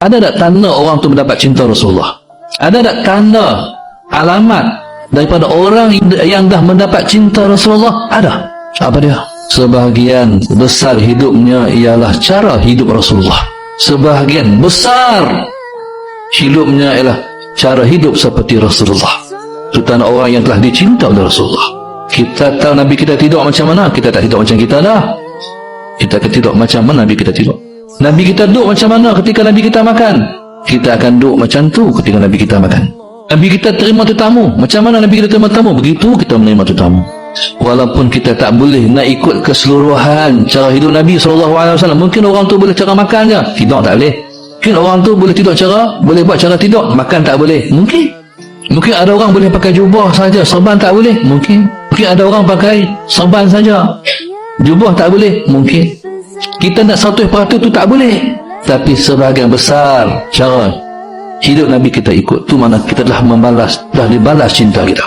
Ada tak tanda orang tu mendapat cinta Rasulullah? Ada tak tanda, alamat daripada orang yang dah mendapat cinta Rasulullah? Ada. Apa dia? Sebahagian besar hidupnya ialah cara hidup Rasulullah. Sebahagian besar hidupnya ialah cara hidup seperti Rasulullah. Itu tanda orang yang telah dicinta oleh Rasulullah. Kita tahu Nabi kita tidur macam mana, kita tak tidur macam kita dah. Kita akan tidur macam mana Nabi kita tidur. Nabi kita duduk macam mana ketika Nabi kita makan, kita akan duduk macam tu ketika Nabi kita makan. Nabi kita terima tetamu, macam mana Nabi kita terima tetamu, begitu kita menerima tetamu. Walaupun kita tak boleh nak ikut keseluruhan cara hidup Nabi SAW. Mungkin orang tu boleh cara makan je, tidur tak boleh. Mungkin orang tu boleh tidur boleh buat cara tidur, makan tak boleh. Mungkin ada orang boleh pakai jubah saja, serban tak boleh. Mungkin ada orang pakai serban saja, jubah tak boleh. Mungkin kita nak 100% tu tak boleh, tapi sebahagian besar cara hidup Nabi kita ikut tu, mana kita dah dibalas cinta kita.